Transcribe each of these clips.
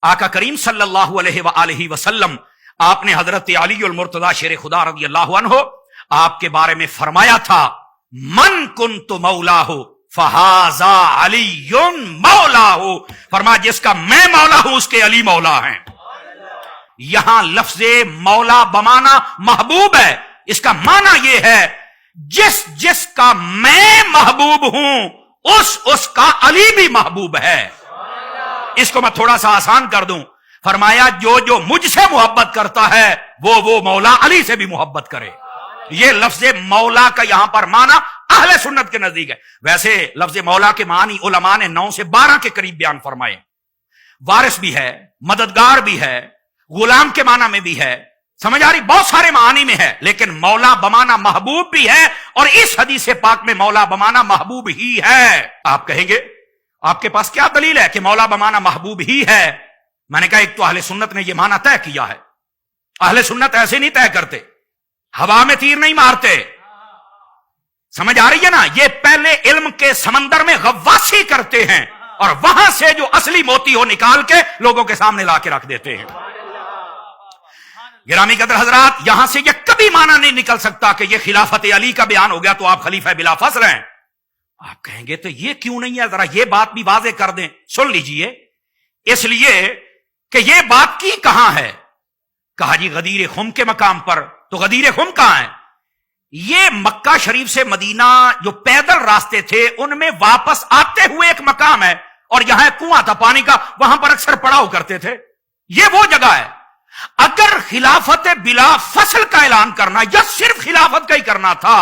आका करीम सल्लल्लाहु अलैहि वसल्लम आपने हजरत अली उल मुर्तजा शेर खुदा रज़ी अल्लाहु अन्हु आपके बारे में फरमाया था, मन कुन्तु मौला हो फहाजा अलीयुन मौला हो। फरमा जिसका मैं मौला हूं उसके अली मौला हैं। यहां लफ्ज़े मौला बमाना महबूब है। इसका माना यह है जिसका मैं महबूब हूं उसका अली भी महबूब है। इसको मैं थोड़ा सा आसान कर दूं, फरमाया जो मुझसे मोहब्बत करता है वो मौला अली से भी मोहब्बत करे। ये लफ्ज़े मौला का यहां पर माना अहले सुन्नत के नजदीक है। वैसे लफ्ज़े मौला के मानी उलमा ने 9 से 12 के करीब बयान फरमाए। वारिस भी है, मददगार भी है, गुलाम के माना में भी है, समझ आ रही, बहुत सारे मानी में है। लेकिन मौला बमाना महबूब भी है और इस हदीस पाक में मौला बमाना महबूब ही है। आप कहेंगे आपके पास क्या दलील है कि मौला बमाना महबूब ही है? मैंने कहा एक तो अहले सुन्नत ने यह माना तय किया है। अहले सुन्नत ऐसे नहीं तय करते, हवा में तीर नहीं मारते, समझ आ रही है ना। ये पहले इल्म के समंदर में गव्वासी करते हैं और वहां से जो असली मोती हो निकाल के लोगों के सामने लाके रख देते हैं। गिरामी कदर हजरात, यहां से यह कभी माना नहीं निकल सकता कि यह खिलाफत अली का बयान हो गया तो आप खलीफा बिला फस्ल हैं। आप कहेंगे तो यह क्यों नहीं है, जरा यह बात भी वाज़ेह कर दें। सुन लीजिए, इसलिए कि यह बात की कहां है। कहा जी गदीर खुम के मकाम पर, तो गदीर खुम कहां है? ये मक्का शरीफ से मदीना जो पैदल रास्ते थे उनमें वापस आते हुए एक मकाम है और यहां कुआं था पानी का, वहां पर अक्सर पड़ाव करते थे। ये वो जगह है। अगर खिलाफत बिला फसल का ऐलान करना या सिर्फ खिलाफत का ही करना था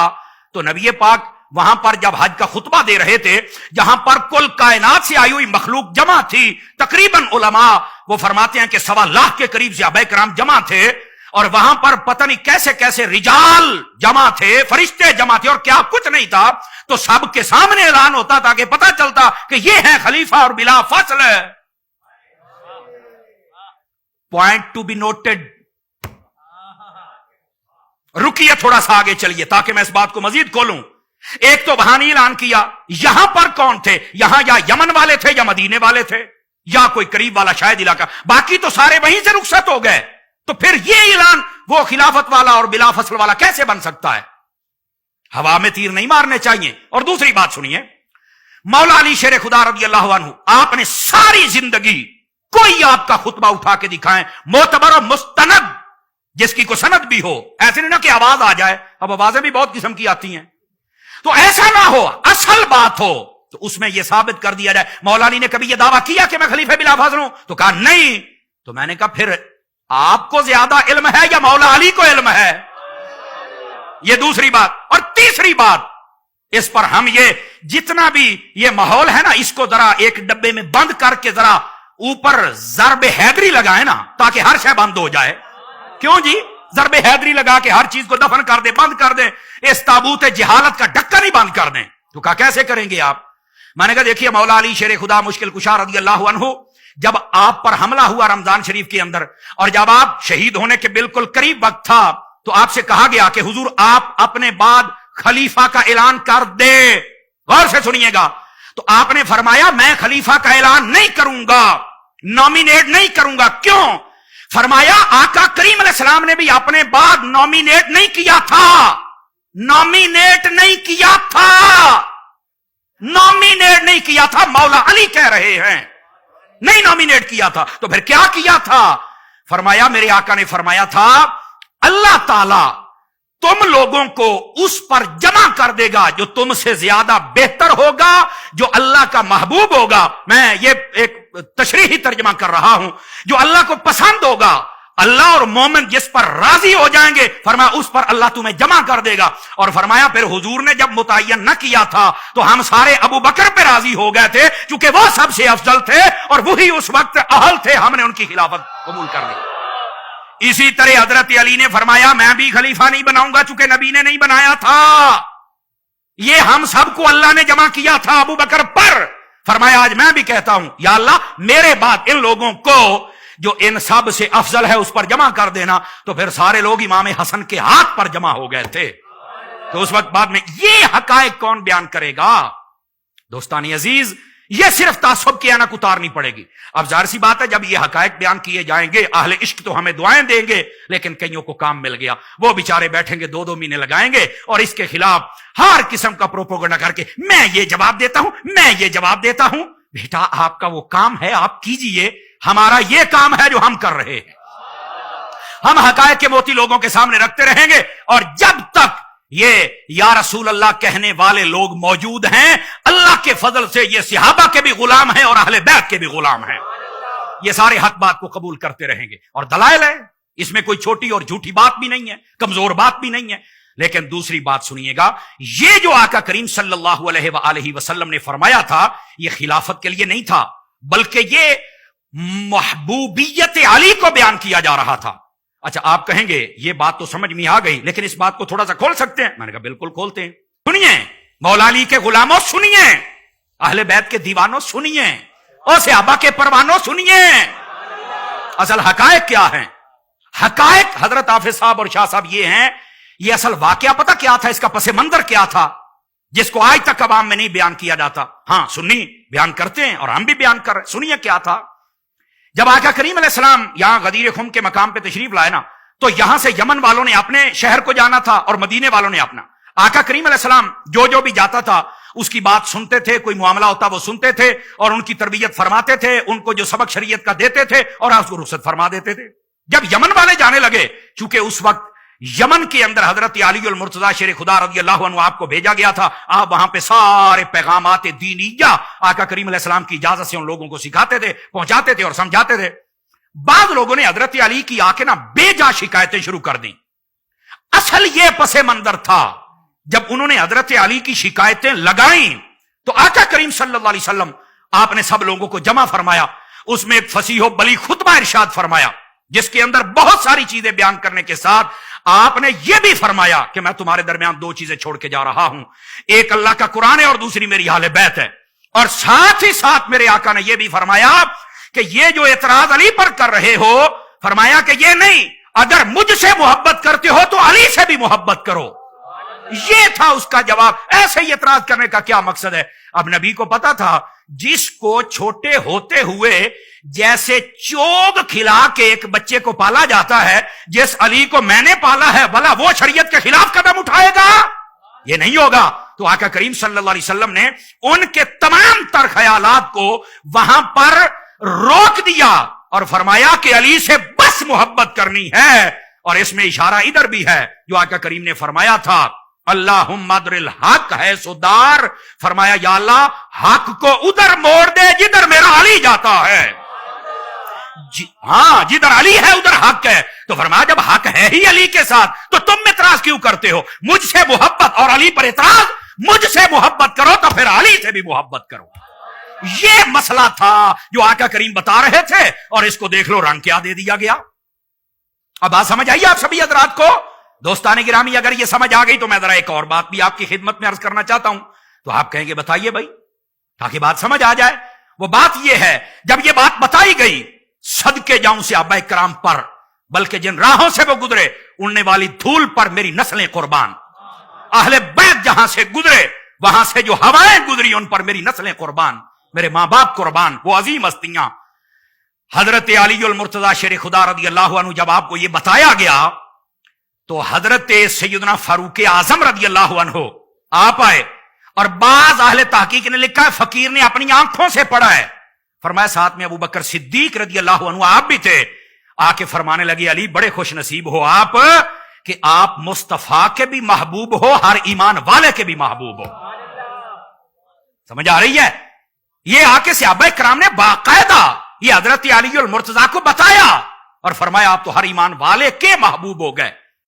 तो नबी पाक वहां पर जब हज का खुतबा दे रहे थे, जहां पर कुल कायनात से आई हुई मखलूक जमा थी, तकरीबन उलमा वो फरमाते हैं कि 1.25 लाख के करीब सहाबा किराम जमा थे और वहां पर पता नहीं कैसे कैसे रिजाल जमा थे, फरिश्ते जमा थे और क्या कुछ नहीं था, तो सबके सामने ऐलान होता था कि पता चलता कि ये है खलीफा और बिला फसल। Point to be noted. रुकिए, थोड़ा सा आगे चलिए ताकि मैं इस बात को मजीद खोलूं। एक तो वहां नहीं ऐलान किया, यहां पर कौन थे? यहां या यमन वाले थे या मदीने वाले थे या कोई करीब वाला शायद इलाका, बाकी तो सारे वहीं से रुखसत हो गए। तो फिर यह ऐलान वो खिलाफत वाला और बिला फसल वाला कैसे बन सकता है? हवा में तीर नहीं मारने चाहिए। और दूसरी बात सुनिए, मौला अली शेर खुदा रज़ी अल्लाहु अन्हु, आपने सारी जिंदगी कोई आपका खुतबा उठा के दिखाएं मोतबर और मुस्तनद, जिसकी को सनद भी हो। ऐसे नहीं ना कि आवाज आ जाए, अब आवाजें भी बहुत किस्म की आती हैं, तो ऐसा ना हो, असल बात हो तो उसमें यह साबित कर दिया जाए। मौला अली ने कभी यह दावा किया कि मैं खलीफा बिला फजल हूं? तो कहा नहीं। तो मैंने कहा फिर आपको ज्यादा इल्म है या मौला अली को इल्म है? यह दूसरी बात। और तीसरी बात, इस पर हम ये जितना भी ये माहौल है ना, इसको जरा एक डब्बे में बंद करके जरा ऊपर ज़रबे हैदरी लगाए ना, ताकि हर शय बंद हो जाए। क्यों जी? ज़रबे हैदरी लगा के हर चीज को दफन कर दे, बंद कर दे, इस ताबूत जहालत का ढक्कन ही बंद कर दें। तो कहा कैसे करेंगे आप? मैंने कहा देखिए, मौला अली शेर खुदा मुश्किल कुशा रज़ी अल्लाहु अन्हु, जब आप पर हमला हुआ रमजान शरीफ के अंदर और जब आप शहीद होने के बिल्कुल करीब वक्त था, तो आपसे कहा गया कि हुजूर आप अपने बाद खलीफा का ऐलान कर दे। गौर से सुनिएगा। तो आपने फरमाया मैं खलीफा का ऐलान नहीं करूंगा, नॉमिनेट नहीं करूंगा। क्यों? फरमाया आका करीम अलैहिस्सलाम ने भी अपने बाद नॉमिनेट नहीं किया था, नॉमिनेट नहीं किया था, नॉमिनेट नहीं किया था। मौला अली कह रहे हैं नहीं नॉमिनेट किया था। तो फिर क्या किया था? फरमाया मेरे आका ने फरमाया था अल्लाह ताला तुम लोगों को उस पर जमा कर देगा जो तुमसे ज्यादा बेहतर होगा, जो अल्लाह का महबूब होगा। मैं ये एक तशरीही तर्जमा कर रहा हूं, जो अल्लाह को पसंद होगा, अल्लाह और मोमिन जिस पर राजी हो जाएंगे, फरमाया उस पर अल्लाह तुम्हें जमा कर देगा। और फरमाया फिर हुजूर ने जब मुतय्यन न किया था तो हम सारे अबू बकर पे राजी हो गए थे, क्योंकि वो सबसे अफजल थे और वही उस वक्त अहल थे, हमने उनकी खिलाफत कबूल कर ली। इसी तरह हजरत अली ने फरमाया मैं भी खलीफा नहीं बनाऊंगा, चूंकि नबी ने नहीं बनाया था, ये हम सबको अल्लाह ने जमा किया था अबू बकर पर। फरमाया आज मैं भी कहता हूं या अल्लाह मेरे बाद इन लोगों को जो इन सब से अफजल है उस पर जमा कर देना। तो फिर सारे लोग इमाम हसन के हाथ पर जमा हो गए थे। तो उस वक्त बाद में ये हकायक कौन बयान करेगा? दोस्तानी अजीज, یہ صرف تعصب کی اینک اتارنی پڑے گی. اب ظاہر سی بات ہے جب یہ حقائق بیان کیے جائیں گے اہل عشق تو ہمیں دعائیں دیں گے، لیکن کئیوں کو کام مل گیا، وہ بیچارے بیٹھیں گے 2-2 مہینے لگائیں گے اور اس کے خلاف ہر قسم کا پروپیگنڈا کر کے میں یہ جواب دیتا ہوں، میں یہ جواب دیتا ہوں. بیٹا آپ کا وہ کام ہے، آپ کیجئے، ہمارا یہ کام ہے جو ہم کر رہے ہیں. ہم حقائق کے موتی لوگوں کے سامنے رکھتے رہیں گے، اور جب تک یہ یا رسول اللہ کہنے والے لوگ موجود ہیں اللہ کے فضل سے یہ صحابہ کے بھی غلام ہیں اور اہل بیت کے بھی غلام ہیں. یہ سارے حق بات کو قبول کرتے رہیں گے، اور دلائل ہے اس میں کوئی چھوٹی اور جھوٹی بات بھی نہیں ہے، کمزور بات بھی نہیں ہے. لیکن دوسری بات سنیے گا، یہ جو آقا کریم صلی اللہ علیہ وآلہ وسلم نے فرمایا تھا یہ خلافت کے لیے نہیں تھا، بلکہ یہ محبوبیت علی کو بیان کیا جا رہا تھا. اچھا آپ کہیں گے یہ بات تو سمجھ میں آ گئی، لیکن اس بات کو تھوڑا سا کھول سکتے ہیں؟ میں نے کہا بالکل کھولتے ہیں. سنیے مولا علی کے غلاموں، سنیے اہل بیت کے دیوانوں، سنیے اور صحابہ کے پروانوں، سنیے اصل حقائق کیا ہیں. حقائق حضرت حافظ صاحب اور شاہ صاحب یہ ہیں، یہ اصل واقعہ پتہ کیا تھا، اس کا پس منظر کیا تھا جس کو آج تک عوام میں نہیں بیان کیا جاتا. ہاں سنی بیان کرتے ہیں اور ہم بھی بیان کر رہے. سنیے کیا تھا. جب آقا کریم علیہ السلام یہاں غدیر خم کے مقام پہ تشریف لائے نا، تو یہاں سے یمن والوں نے اپنے شہر کو جانا تھا اور مدینے والوں نے اپنا. آقا کریم علیہ السلام جو بھی جاتا تھا اس کی بات سنتے تھے، کوئی معاملہ ہوتا وہ سنتے تھے اور ان کی تربیت فرماتے تھے، ان کو جو سبق شریعت کا دیتے تھے اور آپ کو رخصت فرما دیتے تھے. جب یمن والے جانے لگے، چونکہ اس وقت یمن کے اندر حضرت علی المرتضی شیر خدا رضی اللہ عنہ آپ کو بھیجا گیا تھا، آپ وہاں پہ سارے پیغامات دینیہ آقا کریم علیہ السلام کی اجازت سے ان لوگوں کو سکھاتے تھے، پہنچاتے تھے اور سمجھاتے تھے. بعض لوگوں نے حضرت علی کی آ کے نا بے جا شکایتیں شروع کر دیں. اصل یہ پس منظر تھا، جب انہوں نے حضرت علی کی شکایتیں لگائیں تو آقا کریم صلی اللہ علیہ وسلم آپ نے سب لوگوں کو جمع فرمایا، اس میں ایک فصیح و بلی خطبہ ارشاد فرمایا جس کے اندر بہت ساری چیزیں بیان کرنے کے ساتھ آپ نے یہ بھی فرمایا کہ میں تمہارے درمیان 2 چیزیں چھوڑ کے جا رہا ہوں، ایک اللہ کا قرآن ہے اور دوسری میری اہل بیت ہے. اور ساتھ ہی ساتھ میرے آقا نے یہ بھی فرمایا کہ یہ جو اعتراض علی پر کر رہے ہو، فرمایا کہ یہ نہیں، اگر مجھ سے محبت کرتے ہو تو علی سے بھی محبت کرو. یہ تھا اس کا جواب. ایسے ہی اعتراض کرنے کا کیا مقصد ہے؟ اب نبی کو پتا تھا جس کو چھوٹے ہوتے ہوئے جیسے چوگ کھلا کے ایک بچے کو پالا جاتا ہے، جس علی کو میں نے پالا ہے بھلا وہ شریعت کے خلاف قدم اٹھائے گا؟ یہ نہیں ہوگا. تو آقا کریم صلی اللہ علیہ وسلم نے ان کے تمام تر خیالات کو وہاں پر روک دیا اور فرمایا کہ علی سے بس محبت کرنی ہے. اور اس میں اشارہ ادھر بھی ہے جو آقا کریم نے فرمایا تھا اللہم ادر الحق ہے سدار، فرمایا یا اللہ حق کو ادھر موڑ دے جدھر میرا علی جاتا ہے. ہاں جدھر علی ہے ادھر حق ہے. تو فرمایا جب حق ہے ہی علی کے ساتھ تو تم اعتراض کیوں کرتے ہو؟ مجھ سے محبت اور علی پر اعتراض. مجھ سے محبت کرو تو پھر علی سے بھی محبت کرو. یہ مسئلہ تھا جو آقا کریم بتا رہے تھے، اور اس کو دیکھ لو رنگ کیا دے دیا گیا. اب بات سمجھ آئیے آپ سبھی حضرات کو؟ دوستان گرامی اگر یہ سمجھ آ گئی تو میں ذرا ایک اور بات بھی آپ کی خدمت میں عرض کرنا چاہتا ہوں. تو آپ کہیں گے بتائیے بھائی تاکہ بات سمجھ آ جائے. وہ بات یہ ہے جب یہ بات بتائی گئی، صدقے جاؤں سے صحابہ کرام پر، بلکہ جن راہوں سے وہ گزرے اڑنے والی دھول پر میری نسلیں قربان. اہل بیت جہاں سے گزرے وہاں سے جو ہوائیں گزری ان پر میری نسلیں قربان، میرے ماں باپ قربان. وہ عظیم ہستیاں حضرت علی المرتضی شیر خدا رضی اللہ عنہ جب آپ کو یہ بتایا گیا تو حضرت سیدنا فاروق اعظم رضی اللہ عنہ آپ آئے، اور بعض اہل تحقیق نے لکھا ہے فقیر نے اپنی آنکھوں سے پڑھا ہے. فرمایا ساتھ میں ابو بکر صدیق رضی اللہ عنہ آپ بھی تھے. آ کے فرمانے لگے علی بڑے خوش نصیب ہو آپ کہ آپ مصطفیٰ کے بھی محبوب ہو، ہر ایمان والے کے بھی محبوب ہو. سمجھ آ رہی ہے؟ یہ آ کے صحابہ کرام نے باقاعدہ یہ حضرت علی المرتضی کو بتایا اور فرمایا آپ تو ہر ایمان والے کے محبوب ہو گئے.